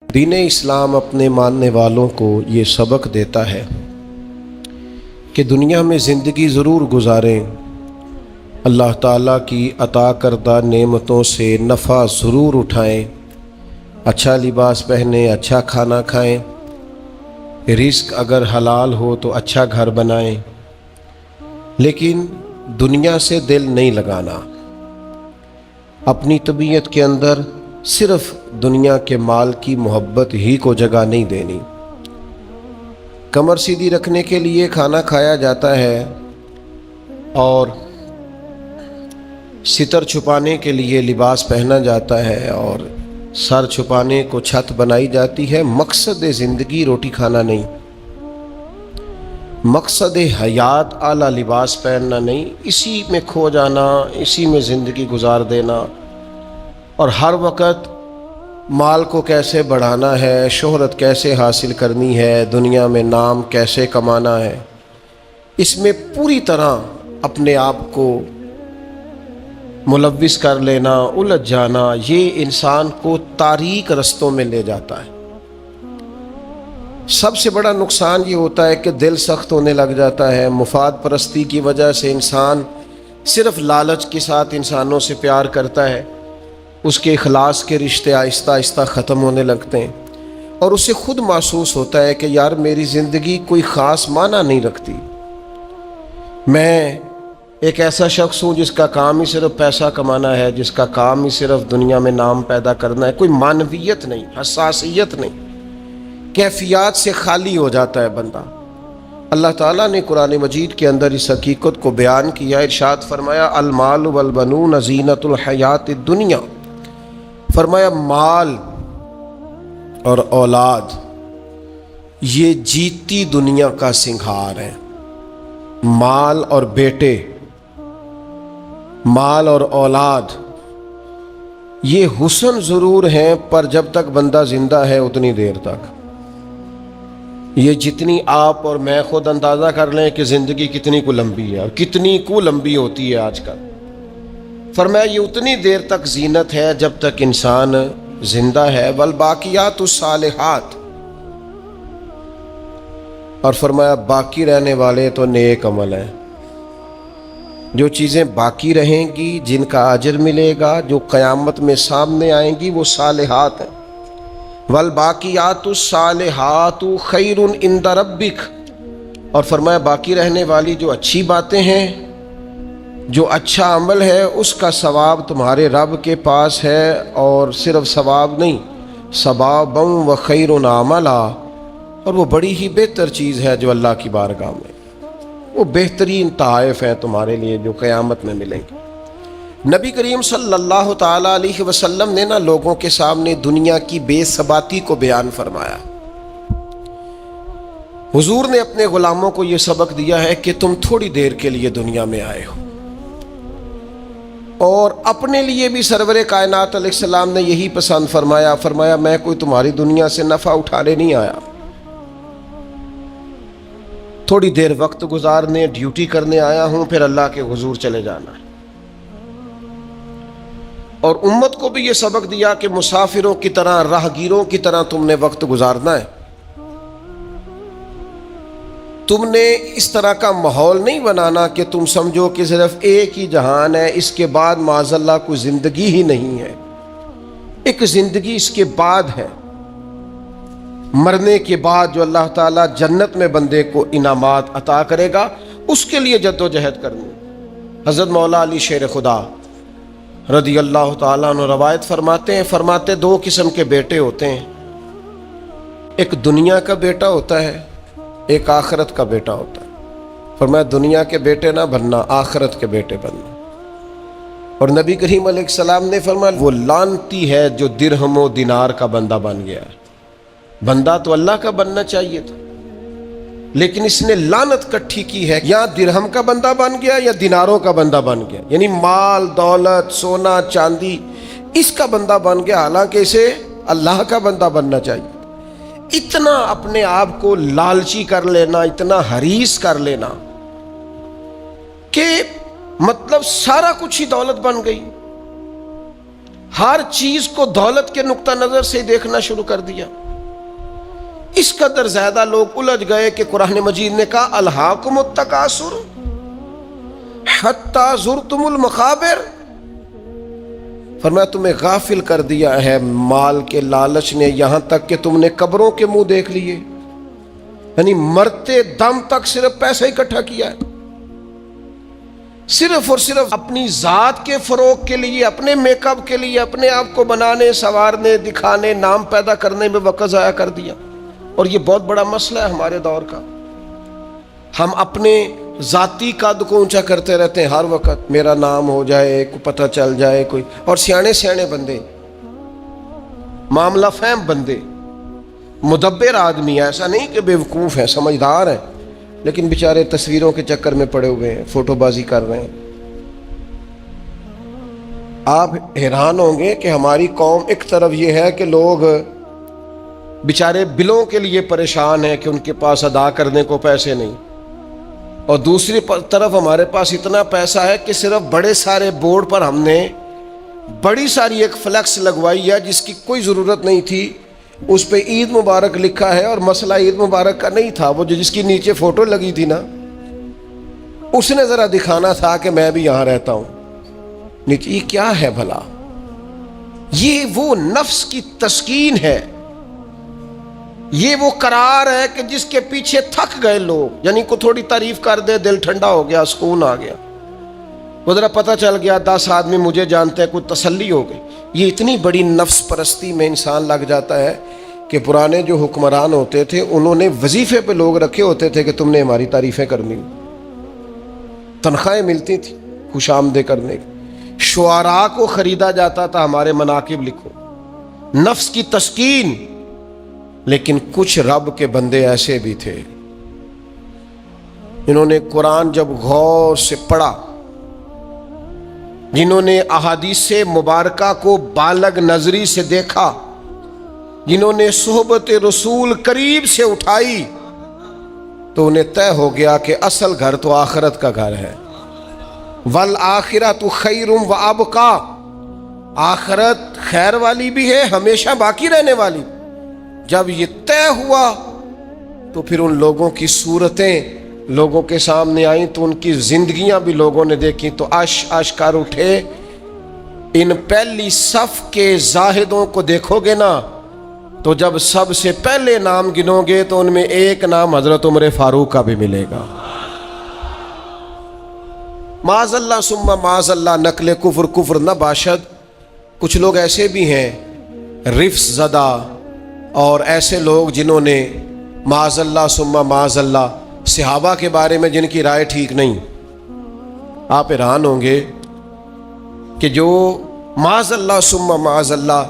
دین اسلام اپنے ماننے والوں کو یہ سبق دیتا ہے کہ دنیا میں زندگی ضرور گزاریں، اللہ تعالیٰ کی عطا کردہ نعمتوں سے نفع ضرور اٹھائیں، اچھا لباس پہنیں، اچھا کھانا کھائیں، رزق اگر حلال ہو تو اچھا گھر بنائیں، لیکن دنیا سے دل نہیں لگانا، اپنی طبیعت کے اندر صرف دنیا کے مال کی محبت ہی کو جگہ نہیں دینی۔ کمر سیدھی رکھنے کے لیے کھانا کھایا جاتا ہے اور ستر چھپانے کے لیے لباس پہنا جاتا ہے اور سر چھپانے کو چھت بنائی جاتی ہے۔ مقصد زندگی روٹی کھانا نہیں، مقصد حیات اعلیٰ لباس پہننا نہیں، اسی میں کھو جانا، اسی میں زندگی گزار دینا، اور ہر وقت مال کو کیسے بڑھانا ہے، شہرت کیسے حاصل کرنی ہے، دنیا میں نام کیسے کمانا ہے، اس میں پوری طرح اپنے آپ کو ملوث کر لینا، الجھ جانا، یہ انسان کو تاریک رستوں میں لے جاتا ہے۔ سب سے بڑا نقصان یہ ہوتا ہے کہ دل سخت ہونے لگ جاتا ہے۔ مفاد پرستی کی وجہ سے انسان صرف لالچ کے ساتھ انسانوں سے پیار کرتا ہے، اس کے اخلاص کے رشتے آہستہ آہستہ ختم ہونے لگتے ہیں، اور اسے خود محسوس ہوتا ہے کہ یار میری زندگی کوئی خاص معنی نہیں رکھتی، میں ایک ایسا شخص ہوں جس کا کام ہی صرف پیسہ کمانا ہے، جس کا کام ہی صرف دنیا میں نام پیدا کرنا ہے، کوئی معنویت نہیں، حساسیت نہیں، کیفیات سے خالی ہو جاتا ہے بندہ۔ اللہ تعالیٰ نے قرآن مجید کے اندر اس حقیقت کو بیان کیا، ارشاد فرمایا المال والبنون زینت الحیات الدنیا، فرمایا مال اور اولاد یہ جیتی دنیا کا سنگھار ہے۔ مال اور بیٹے، مال اور اولاد یہ حسن ضرور ہیں، پر جب تک بندہ زندہ ہے اتنی دیر تک، یہ جتنی آپ اور میں خود اندازہ کر لیں کہ زندگی کتنی کو لمبی ہے اور کتنی کو لمبی ہوتی ہے آج کل، فرمایا یہ اتنی دیر تک زینت ہے جب تک انسان زندہ ہے، والباقیات الصالحات، اور فرمایا باقی رہنے والے تو نیک عمل ہیں، جو چیزیں باقی رہیں گی، جن کا اجر ملے گا، جو قیامت میں سامنے آئیں گی، وہ صالحات ہیں۔ والباقیات الصالحات خیر عند ربک، اور فرمایا باقی رہنے والی جو اچھی باتیں ہیں، جو اچھا عمل ہے، اس کا ثواب تمہارے رب کے پاس ہے، اور صرف ثواب نہیں، ثوابا و خیر عملا، اور وہ بڑی ہی بہتر چیز ہے جو اللہ کی بارگاہ میں، وہ بہترین تحائف ہیں تمہارے لیے جو قیامت میں ملیں گے۔ نبی کریم صلی اللہ تعالیٰ علیہ وسلم نے لوگوں کے سامنے دنیا کی بے ثباتی کو بیان فرمایا۔ حضور نے اپنے غلاموں کو یہ سبق دیا ہے کہ تم تھوڑی دیر کے لیے دنیا میں آئے ہو، اور اپنے لیے بھی سرور کائنات علیہ السلام نے یہی پسند فرمایا، فرمایا میں کوئی تمہاری دنیا سے نفع اٹھانے نہیں آیا، تھوڑی دیر وقت گزارنے، ڈیوٹی کرنے آیا ہوں، پھر اللہ کے حضور چلے جانا ہے۔ اور امت کو بھی یہ سبق دیا کہ مسافروں کی طرح، راہگیروں کی طرح تم نے وقت گزارنا ہے، تم نے اس طرح کا ماحول نہیں بنانا کہ تم سمجھو کہ صرف ایک ہی جہان ہے، اس کے بعد معاذ اللہ کوئی زندگی ہی نہیں ہے۔ ایک زندگی اس کے بعد ہے، مرنے کے بعد جو اللہ تعالیٰ جنت میں بندے کو انعامات عطا کرے گا، اس کے لیے جد و جہد کرنی۔ حضرت مولا علی شیر خدا رضی اللہ تعالیٰ عنہ روایت فرماتے دو قسم کے بیٹے ہوتے ہیں، ایک دنیا کا بیٹا ہوتا ہے، ایک آخرت کا بیٹا ہوتا ہے۔ فرمایا دنیا کے بیٹے نہ بننا، آخرت کے بیٹے بننا۔ اور نبی کریم علیہ السلام نے فرمایا وہ لعنتی ہے جو درہم و دینار کا بندہ بن گیا ہے۔ بندہ تو اللہ کا بننا چاہیے تھا، لیکن اس نے لعنت کٹھی کی ہے، یا درہم کا بندہ بن گیا یا دیناروں کا بندہ بن گیا، یعنی مال، دولت، سونا، چاندی، اس کا بندہ بن گیا، حالانکہ اسے اللہ کا بندہ بننا چاہیے۔ اتنا اپنے آپ کو لالچی کر لینا، اتنا حریص کر لینا کہ مطلب سارا کچھ ہی دولت بن گئی۔ ہر چیز کو دولت کے نقطہ نظر سے دیکھنا شروع کر دیا. اس قدر زیادہ لوگ الجھ گئے کہ قرآن مجید نے کہا الہاکم التکاثر حتی زرتم المقابر. فرمایا تمہیں غافل کر دیا ہے مال کے لالچ نے یہاں تک کہ تم نے قبروں کے منہ دیکھ لیے. یعنی مرتے دم تک صرف پیسہ اکٹھا کیا ہے، صرف اور صرف اپنی ذات کے فروغ کے لیے، اپنے میک اپ کے لیے، اپنے آپ کو بنانے سنوارنے دکھانے نام پیدا کرنے میں وقت ضائع کر دیا. اور یہ بہت بڑا مسئلہ ہے ہمارے دور کا. ہم اپنے ذاتی قد کو اونچا کرتے رہتے ہیں ہر وقت، میرا نام ہو جائے، کو پتہ چل جائے کوئی. اور سیانے بندے، معاملہ فہم بندے، مدبر آدمی، ایسا نہیں کہ بے وقوف ہیں، سمجھدار ہیں، لیکن بیچارے تصویروں کے چکر میں پڑے ہوئے ہیں، فوٹو بازی کر رہے ہیں. آپ حیران ہوں گے کہ ہماری قوم ایک طرف یہ ہے کہ لوگ بیچارے بلوں کے لیے پریشان ہیں کہ ان کے پاس ادا کرنے کو پیسے نہیں، اور دوسری طرف ہمارے پاس اتنا پیسہ ہے کہ صرف بڑے سارے بورڈ پر ہم نے بڑی ساری ایک فلیکس لگوائی ہے جس کی کوئی ضرورت نہیں تھی. اس پہ عید مبارک لکھا ہے اور مسئلہ عید مبارک کا نہیں تھا، وہ جو جس کی نیچے فوٹو لگی تھی نا، اس نے ذرا دکھانا تھا کہ میں بھی یہاں رہتا ہوں. نیچے یہ کیا ہے بھلا؟ یہ وہ نفس کی تسکین ہے، یہ وہ قرار ہے کہ جس کے پیچھے تھک گئے لوگ. یعنی کو تھوڑی تعریف کر دے دل ٹھنڈا ہو گیا، سکون آ گیا. وہ ذرا پتہ چل گیا 10 آدمی مجھے جانتے ہیں، کوئی تسلی ہو گئی. یہ اتنی بڑی نفس پرستی میں انسان لگ جاتا ہے کہ پرانے جو حکمران ہوتے تھے انہوں نے وظیفے پہ لوگ رکھے ہوتے تھے کہ تم نے ہماری تعریفیں کرنی، تنخواہیں ملتی تھی خوش آمدید کرنے کی. شعراء کو خریدا جاتا تھا ہمارے مناقب لکھو، نفس کی تسکین. لیکن کچھ رب کے بندے ایسے بھی تھے جنہوں نے قرآن جب غور سے پڑھا، جنہوں نے احادیث مبارکہ کو بالغ نظری سے دیکھا، جنہوں نے صحبت رسول قریب سے اٹھائی، تو انہیں طے ہو گیا کہ اصل گھر تو آخرت کا گھر ہے. والآخرۃ خیر وابقیٰ، آخرت خیر والی بھی ہے، ہمیشہ باقی رہنے والی. جب یہ طے ہوا تو پھر ان لوگوں کی صورتیں لوگوں کے سامنے آئیں، تو ان کی زندگیاں بھی لوگوں نے دیکھی تو عش کر اٹھے. ان پہلی صف کے زاہدوں کو دیکھو گے نا، تو جب سب سے پہلے نام گنو گے تو ان میں ایک نام حضرت عمر فاروق کا بھی ملے گا. معاذ اللہ ثم معاذ اللہ، نقل کفر نہ باشد. کچھ لوگ ایسے بھی ہیں رفس زدہ، اور ایسے لوگ جنہوں نے معاذ اللہ ثم معاذ اللہ صحابہ کے بارے میں جن کی رائے ٹھیک نہیں. آپ حیران ہوں گے کہ جو معاذ اللہ ثم معاذ اللہ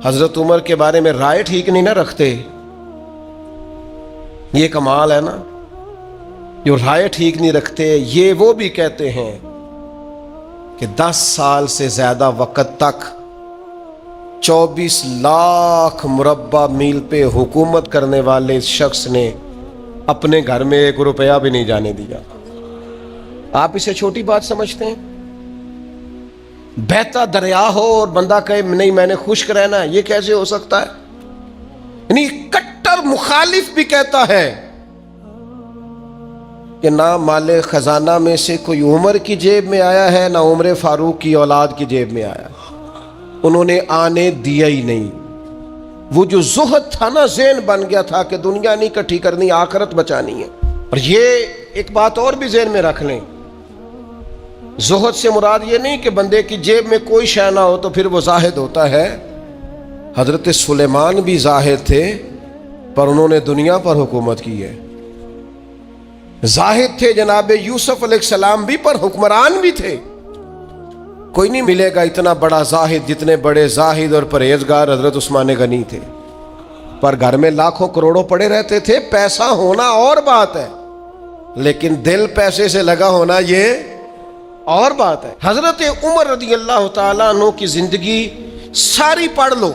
حضرت عمر کے بارے میں رائے ٹھیک نہیں نہ رکھتے. یہ کمال ہے نا، جو رائے ٹھیک نہیں رکھتے. یہ وہ بھی کہتے ہیں کہ 10 سال سے زیادہ وقت تک 24 لاکھ مربع میل پہ حکومت کرنے والے شخص نے اپنے گھر میں 1 روپیہ بھی نہیں جانے دیا. آپ اسے چھوٹی بات سمجھتے ہیں؟ بہتا دریا ہو اور بندہ کہے نہیں میں نے خشک رہنا ہے، یہ کیسے ہو سکتا ہے؟ یعنی کٹر مخالف بھی کہتا ہے کہ نہ مال خزانہ میں سے کوئی عمر کی جیب میں آیا ہے، نہ عمر فاروق کی اولاد کی جیب میں آیا. انہوں نے آنے دیا ہی نہیں. وہ جو زہد تھا نا، ذہن بن گیا تھا کہ دنیا نہیں اکٹھی کرنی، آخرت بچانی ہے. اور یہ ایک بات اور بھی ذہن میں رکھ لیں، زہد سے مراد یہ نہیں کہ بندے کی جیب میں کوئی شے نہ ہو تو پھر وہ زاہد ہوتا ہے. حضرت سلیمان بھی زاہد تھے پر انہوں نے دنیا پر حکومت کی ہے. زاہد تھے جناب یوسف علیہ السلام بھی، پر حکمران بھی تھے. کوئی نہیں ملے گا اتنا بڑا زاہد جتنے بڑے زاہد اور پرہیزگار حضرت عثمان غنی تھے. پر گھر میں لاکھوں کروڑوں پڑے رہتے تھے. پیسہ ہونا اور بات ہے، لیکن دل پیسے سے لگا ہونا یہ اور بات ہے. حضرت عمر رضی اللہ تعالیٰ عنہ کی زندگی ساری پڑھ لو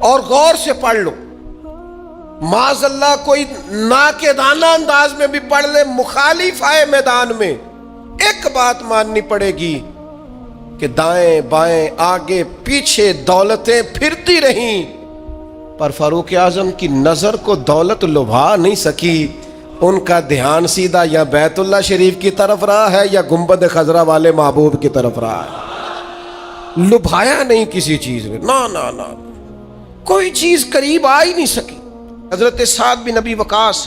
اور غور سے پڑھ لو. معاذ اللہ کوئی ناقدانہ انداز میں بھی پڑھ لے، مخالف آئے میدان میں ایک بات ماننی پڑے گی کہ دائیں بائیں آگے پیچھے دولتیں پھرتی رہیں، پر فاروق اعظم کی نظر کو دولت لبھا نہیں سکی. ان کا دھیان سیدھا یا بیت اللہ شریف کی طرف رہا ہے یا گنبد خضرا والے محبوب کی طرف رہا ہے. لبھایا نہیں کسی چیز میں، نہ کوئی چیز قریب آ ہی نہیں سکی. حضرت سعد بن ابی وقاص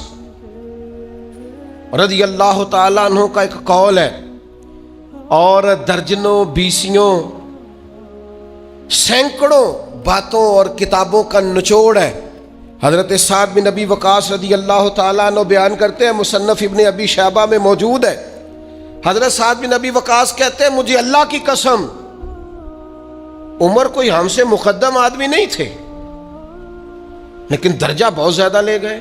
رضی اللہ تعالیٰ عنہ کا ایک قول ہے، اور درجنوں بیسیوں سینکڑوں باتوں اور کتابوں کا نچوڑ ہے. حضرت سعد بن ابی وقاص رضی اللہ تعالیٰ عنہ بیان کرتے ہیں، مصنف ابن ابی شیبہ میں موجود ہے. حضرت سعد بن ابی وقاص کہتے ہیں مجھے اللہ کی قسم عمر کوئی ہم سے مقدم آدمی نہیں تھے، لیکن درجہ بہت زیادہ لے گئے.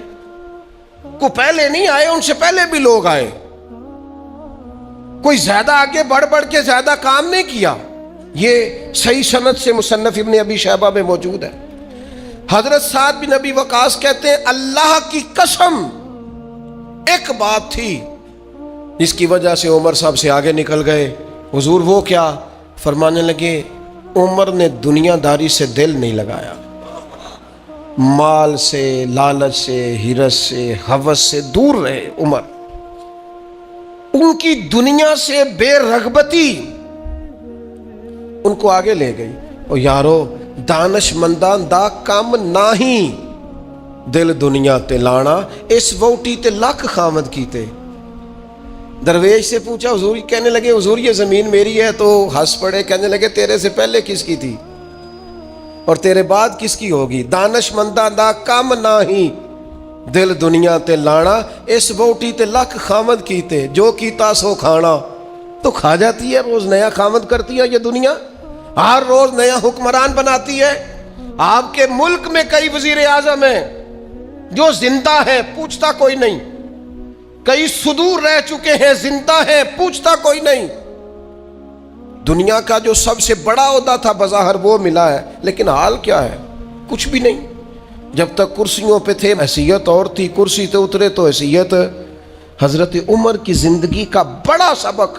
کو پہلے نہیں آئے، ان سے پہلے بھی لوگ آئے. کوئی زیادہ آگے بڑھ کے زیادہ کام نہیں کیا. یہ صحیح سند سے مصنف ابن ابی شیبہ میں موجود ہے. حضرت سعد بن ابی وقاص کہتے ہیں اللہ کی قسم ایک بات تھی جس کی وجہ سے عمر صاحب سے آگے نکل گئے. حضور وہ کیا؟ فرمانے لگے عمر نے دنیا داری سے دل نہیں لگایا، مال سے، لالچ سے، حرص سے، ہوس سے دور رہے. عمر ان کی دنیا سے بے رغبتی ان کو آگے لے گئی. اور یارو دانش مندان دا کام ناہی دل دنیا تے لانا، اس ووٹی تے لکھ خامد کیتے. درویش سے پوچھا حضور، کہنے لگے حضور یہ زمین میری ہے، تو ہنس پڑے، کہنے لگے تیرے سے پہلے کس کی تھی اور تیرے بعد کس کی ہوگی؟ دانش مندہ دا کام ناہی دل دنیا تے لانا، اس ووٹی تے لکھ خامد کیتے، جو کیتا سو کھانا. تو کھا جاتی ہے، روز نیا خامد کرتی ہے یہ دنیا، ہر روز نیا حکمران بناتی ہے. آپ کے ملک میں کئی وزیر اعظم ہیں جو زندہ ہیں، پوچھتا کوئی نہیں. کئی صدور رہ چکے ہیں، زندہ ہیں، پوچھتا کوئی نہیں. دنیا کا جو سب سے بڑا عہدہ تھا بظاہر وہ ملا ہے، لیکن حال کیا ہے؟ کچھ بھی نہیں. جب تک کرسیوں پہ تھے حیثیت اور تھی، کرسی سے اترے تو حیثیت. حضرت عمر کی زندگی کا بڑا سبق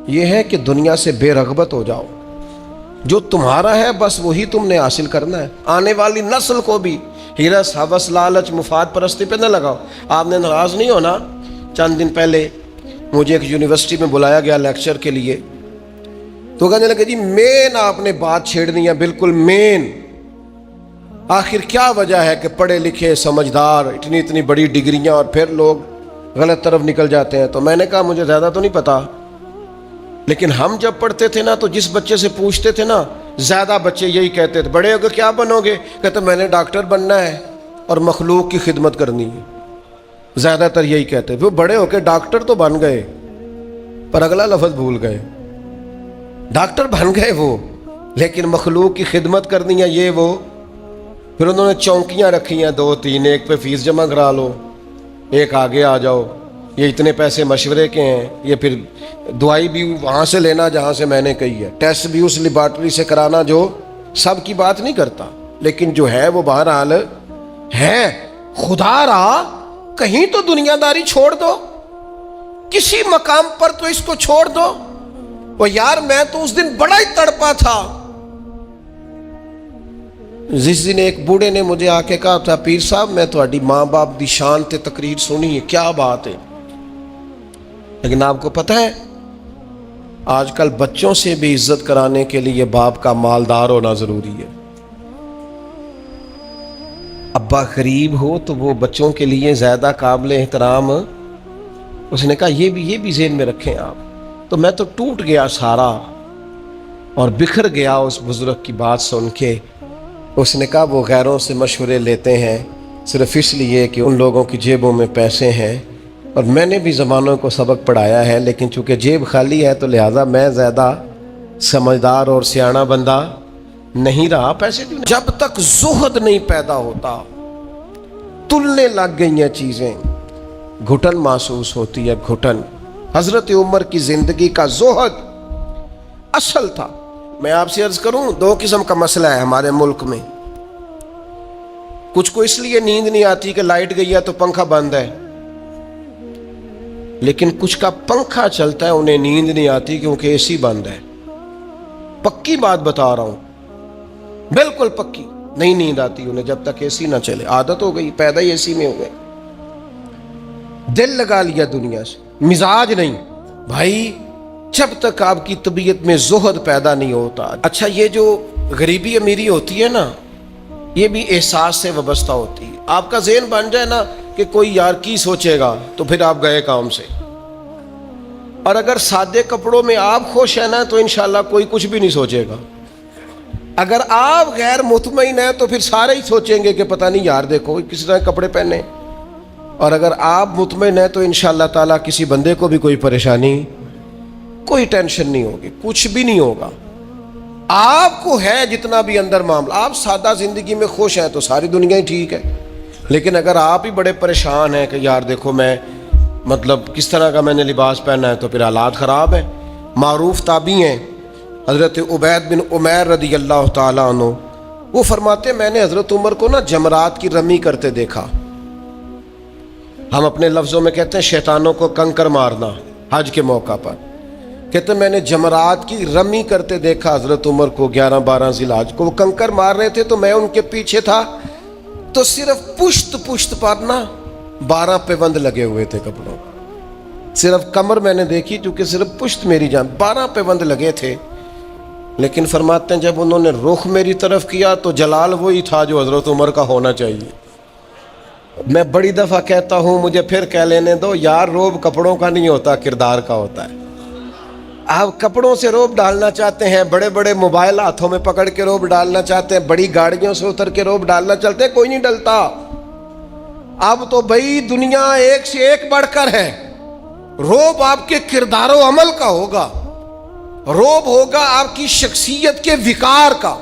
یہ ہے کہ دنیا سے بے رغبت ہو جاؤ. جو تمہارا ہے بس وہی تم نے حاصل کرنا ہے. آنے والی نسل کو بھی حرص، ہوس، لالچ، مفاد پرستی پہ نہ لگاؤ. آپ نے ناراض نہیں ہونا، چند دن پہلے مجھے ایک یونیورسٹی میں بلایا گیا لیکچر کے لیے، تو کہنے لگے جی مین آپ نے بات چھیڑنی ہے، بالکل مین. آخر کیا وجہ ہے کہ پڑھے لکھے سمجھدار اتنی بڑی ڈگریاں اور پھر لوگ غلط طرف نکل جاتے ہیں؟ تو میں نے کہا مجھے زیادہ تو نہیں پتا، لیکن ہم جب پڑھتے تھے نا تو جس بچے سے پوچھتے تھے نا، زیادہ بچے یہی کہتے تھے بڑے ہو کے کیا بنو گے؟ کہتے میں نے ڈاکٹر بننا ہے اور مخلوق کی خدمت کرنی ہے. زیادہ تر یہی کہتے تھے. وہ بڑے ہو کے ڈاکٹر تو بن گئے پر اگلا لفظ بھول گئے. ڈاکٹر بن گئے وہ، لیکن مخلوق کی خدمت کرنی ہے یہ وہ. پھر انہوں نے چونکیاں رکھی ہیں 2-3، ایک پہ فیس جمع کرا لو، ایک آگے آ جاؤ، یہ اتنے پیسے مشورے کے ہیں، یہ پھر دوائی بھی وہاں سے لینا جہاں سے میں نے کہی ہے، ٹیسٹ بھی اس لیبارٹری سے کرانا جو سب کی بات نہیں کرتا، لیکن جو ہے وہ بہرحال ہے. خدا را کہیں تو دنیا داری چھوڑ دو، کسی مقام پر تو اس کو چھوڑ دو. وہ یار میں تو اس دن بڑا ہی تڑپا تھا جس دن ایک بوڑھے نے مجھے آ کے کہا تھا پیر صاحب میں تہاڈی ماں باپ دی شان تے تقریر سنی ہے، کیا بات ہے. لیکن آپ کو پتہ ہے آج کل بچوں سے بھی عزت کرانے کے لیے باپ کا مالدار ہونا ضروری ہے. ابا غریب ہو تو وہ بچوں کے لیے زیادہ قابل احترام. اس نے کہا یہ بھی ذہن میں رکھیں آپ. تو میں تو ٹوٹ گیا سارا اور بکھر گیا اس بزرگ کی بات سن کے. اس نے کہا وہ غیروں سے مشورے لیتے ہیں صرف اس لیے کہ ان لوگوں کی جیبوں میں پیسے ہیں، اور میں نے بھی زمانوں کو سبق پڑھایا ہے، لیکن چونکہ جیب خالی ہے تو لہٰذا میں زیادہ سمجھدار اور سیاںا بندہ نہیں رہا. پیسے جب تک زہد نہیں پیدا ہوتا تلنے لگ گئی ہیں چیزیں، گھٹن محسوس ہوتی ہے، گھٹن. حضرت عمر کی زندگی کا زہد اصل تھا. میں آپ سے عرض کروں 2 قسم کا مسئلہ ہے ہمارے ملک میں. کچھ کو اس لیے نیند نہیں آتی کہ لائٹ گئی ہے تو پنکھا بند ہے، لیکن کچھ کا پنکھا چلتا ہے انہیں نیند نہیں آتی کیونکہ اے سی بند ہے. پکی بات بتا رہا ہوں، بالکل پکی، نہیں نیند آتی انہیں جب تک اے سی نہ چلے، عادت ہو گئی، پیدا ہی اے سی میں ہو گئے، دل لگا لیا دنیا سے، مزاج نہیں بھائی، جب تک آپ کی طبیعت میں زہد پیدا نہیں ہوتا۔ اچھا یہ جو غریبی امیری ہوتی ہے نا، یہ بھی احساس سے وابستہ ہوتی ہے۔ آپ کا ذہن بن جائے نا کہ کوئی یار کی سوچے گا، تو پھر آپ گئے کام سے۔ اور اگر سادے کپڑوں میں آپ خوش ہیں نا تو انشاءاللہ کوئی کچھ بھی نہیں سوچے گا۔ اگر آپ غیر مطمئن ہیں تو پھر سارے ہی سوچیں گے کہ پتہ نہیں یار دیکھو کس طرح کپڑے پہنے۔ اور اگر آپ مطمئن ہیں تو انشاءاللہ تعالیٰ کسی بندے کو بھی کوئی پریشانی، کوئی ٹینشن نہیں ہوگی، کچھ بھی نہیں ہوگا۔ آپ کو ہے جتنا بھی اندر معاملہ، آپ سادہ زندگی میں خوش ہیں تو ساری دنیا ہی ٹھیک ہے۔ لیکن اگر آپ ہی بڑے پریشان ہیں کہ یار دیکھو میں مطلب کس طرح کا میں نے لباس پہنا ہے، تو پھر حالات خراب ہیں۔ معروف تابعی ہیں حضرت عبید بن عمیر رضی اللہ تعالیٰ عنہ، وہ فرماتے ہیں میں نے حضرت عمر کو نا جمرات کی رمی کرتے دیکھا۔ ہم اپنے لفظوں میں کہتے ہیں شیطانوں کو کنکر مارنا، حج کے موقع پر کہتے ہیں میں نے جمرات کی رمی کرتے دیکھا حضرت عمر کو 11-12 ذی الحج کو، وہ کنکر مار رہے تھے تو میں ان کے پیچھے تھا، تو صرف پشت پر نا 12 پیوند لگے ہوئے تھے کپڑوں، صرف کمر میں نے دیکھی کیونکہ صرف پشت میری جان 12 پیوند لگے تھے۔ لیکن فرماتے ہیں جب انہوں نے رخ میری طرف کیا تو جلال وہی تھا جو حضرت عمر کا ہونا چاہیے۔ میں بڑی دفعہ کہتا ہوں، مجھے پھر کہہ لینے دو، یار روب کپڑوں کا نہیں ہوتا، کردار کا ہوتا ہے۔ آپ کپڑوں سے روب ڈالنا چاہتے ہیں، بڑے بڑے موبائل ہاتھوں میں پکڑ کے روب ڈالنا چاہتے ہیں، بڑی گاڑیوں سے اتر کے روب ڈالنا چلتے ہیں، کوئی نہیں ڈلتا۔ اب تو بھائی دنیا ایک سے ایک بڑھ کر ہے، روب آپ کے کردار و عمل کا ہوگا، روب ہوگا آپ کی شخصیت کے وقار کا،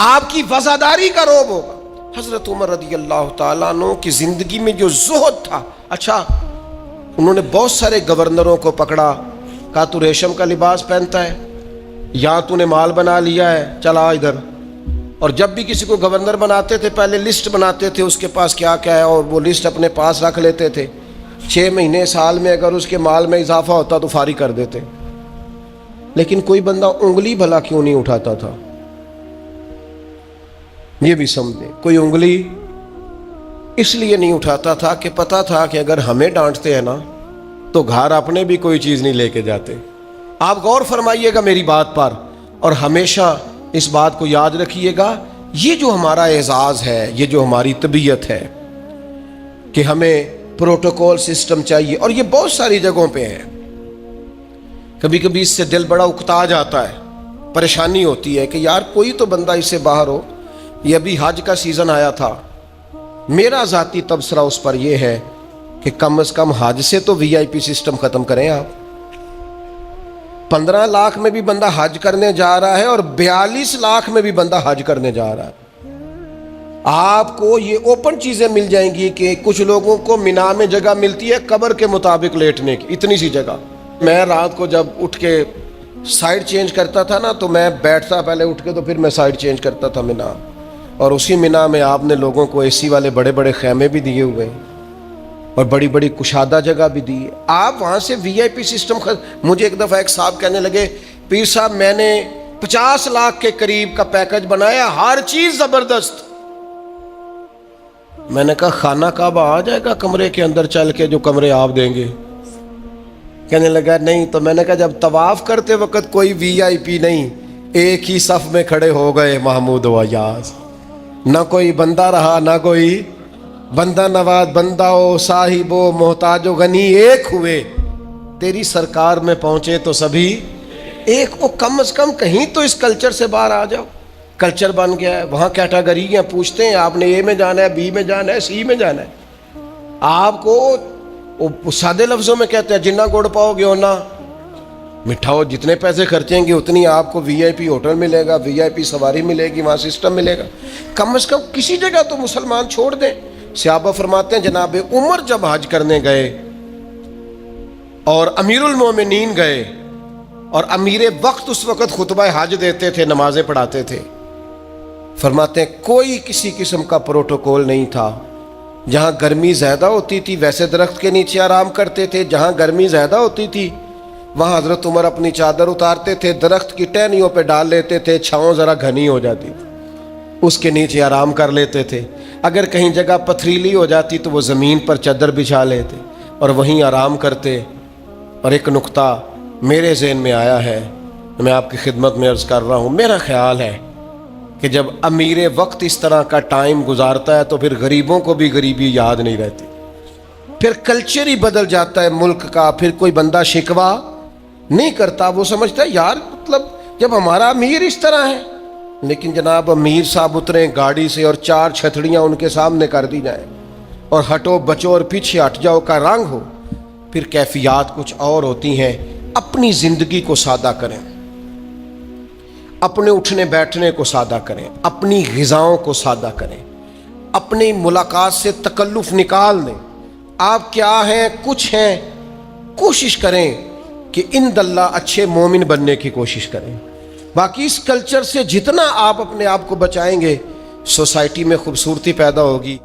آپ کی وفاداری کا روب ہوگا۔ حضرت عمر رضی اللہ تعالیٰ عنہ کی زندگی میں جو زہد تھا، اچھا انہوں نے بہت سارے گورنروں کو پکڑا، کہا تو ریشم کا لباس پہنتا ہے یا تو نے مال بنا لیا ہے، چلا ادھر۔ اور جب بھی کسی کو گورنر بناتے تھے پہلے لسٹ بناتے تھے اس کے پاس کیا کیا ہے، اور وہ لسٹ اپنے پاس رکھ لیتے تھے، 6 مہینے سال میں اگر اس کے مال میں اضافہ ہوتا تو فارغ کر دیتے۔ لیکن کوئی بندہ انگلی بھلا کیوں نہیں اٹھاتا تھا، یہ بھی سمجھے، کوئی انگلی اس لیے نہیں اٹھاتا تھا کہ پتا تھا کہ اگر ہمیں ڈانٹتے ہیں نا تو گھر اپنے بھی کوئی چیز نہیں لے کے جاتے۔ آپ غور فرمائیے گا میری بات پر، اور ہمیشہ اس بات کو یاد رکھیے گا، یہ جو ہمارا اعزاز ہے، یہ جو ہماری طبیعت ہے کہ ہمیں پروٹوکول سسٹم چاہیے، اور یہ بہت ساری جگہوں پہ ہے، کبھی کبھی اس سے دل بڑا اکتا جاتا ہے، پریشانی ہوتی ہے کہ یار کوئی تو بندہ اس سے باہر ہو۔ یہ ابھی حج کا سیزن آیا تھا، میرا ذاتی تبصرہ اس پر یہ ہے کہ کم از کم حج سے تو وی آئی پی سسٹم ختم کریں آپ۔ 15 لاکھ میں بھی بندہ حج کرنے جا رہا ہے اور 42 لاکھ میں بھی بندہ حج کرنے جا رہا ہے۔ آپ کو یہ اوپن چیزیں مل جائیں گی کہ کچھ لوگوں کو مینا میں جگہ ملتی ہے قبر کے مطابق لیٹنے کی، اتنی سی جگہ۔ میں رات کو جب اٹھ کے سائڈ چینج کرتا تھا نا تو میں بیٹھتا پہلے اٹھ کے، تو پھر میں سائڈ چینج کرتا تھا مینا، اور اسی مینا میں آپ نے لوگوں کو اے سی والے بڑے بڑے خیمے بھی دیے ہوئے ہیں اور بڑی بڑی کشادہ جگہ بھی دی ہے۔ آپ وہاں سے وی آئی پی سسٹم مجھے ایک دفعہ ایک صاحب کہنے لگے، پیر صاحب میں نے 50 لاکھ کے قریب کا پیکج بنایا، ہر چیز زبردست۔ میں نے کہا خانہ کعبہ آ جائے گا کمرے کے اندر چل کے جو کمرے آپ دیں گے؟ کہنے لگا نہیں۔ تو میں نے کہا جب طواف کرتے وقت کوئی وی آئی پی نہیں، ایک ہی صف میں کھڑے ہو گئے محمود و ایاز، نہ کوئی بندہ رہا نہ کوئی بندہ نواز، بندہ ہو صاحب ہو محتاج و غنی ایک ہوئے، تیری سرکار میں پہنچے تو سبھی ایک۔ وہ کم از کم کہیں تو اس کلچر سے باہر آ جاؤ۔ کلچر بن گیا ہے، وہاں کیٹاگریاں پوچھتے ہیں آپ نے اے میں جانا ہے، بی میں جانا ہے، سی میں جانا ہے۔ آپ کو سادے لفظوں میں کہتے ہیں جنہ گڑ پاؤ گے ہونا میٹھا ہو، جتنے پیسے خرچیں گے اتنی آپ کو وی آئی پی ہوٹل ملے گا، وی آئی پی سواری ملے گی، وہاں سسٹم ملے گا۔ کم از کم کسی جگہ تو مسلمان چھوڑ دیں۔ صحابہ فرماتے ہیں جناب عمر جب حج کرنے گئے اور امیر المومنین گئے، اور امیر وقت اس وقت خطبہ حج دیتے تھے، نمازیں پڑھاتے تھے، فرماتے ہیں کوئی کسی قسم کا پروٹوکول نہیں تھا۔ جہاں گرمی زیادہ ہوتی تھی ویسے درخت کے نیچے آرام کرتے تھے، جہاں گرمی زیادہ ہوتی تھی وہاں حضرت عمر اپنی چادر اتارتے تھے، درخت کی ٹہنیوں پہ ڈال لیتے تھے، چھاؤں ذرا گھنی ہو جاتی تھی، اس کے نیچے آرام کر لیتے تھے۔ اگر کہیں جگہ پتھریلی ہو جاتی تو وہ زمین پر چادر بچھا لیتے اور وہیں آرام کرتے۔ اور ایک نقطہ میرے ذہن میں آیا ہے، میں آپ کی خدمت میں عرض کر رہا ہوں، میرا خیال ہے کہ جب امیر وقت اس طرح کا ٹائم گزارتا ہے تو پھر غریبوں کو بھی غریبی یاد نہیں رہتی، پھر کلچر ہی بدل جاتا ہے ملک کا، پھر کوئی بندہ شکوہ نہیں کرتا، وہ سمجھتا ہے یار مطلب جب ہمارا امیر اس طرح ہے۔ لیکن جناب امیر صاحب اتریں گاڑی سے اور 4 چھتڑیاں ان کے سامنے کر دی جائیں اور ہٹو بچو اور پیچھے ہٹ جاؤ کا رنگ ہو، پھر کیفیات کچھ اور ہوتی ہیں۔ اپنی زندگی کو سادہ کریں، اپنے اٹھنے بیٹھنے کو سادہ کریں، اپنی غذاؤں کو سادہ کریں، اپنی ملاقات سے تکلف نکال دیں۔ آپ کیا ہیں، کچھ ہیں، کوشش کریں کہ اند اللہ اچھے مومن بننے کی کوشش کریں۔ باقی اس کلچر سے جتنا آپ اپنے آپ کو بچائیں گے، سوسائٹی میں خوبصورتی پیدا ہوگی۔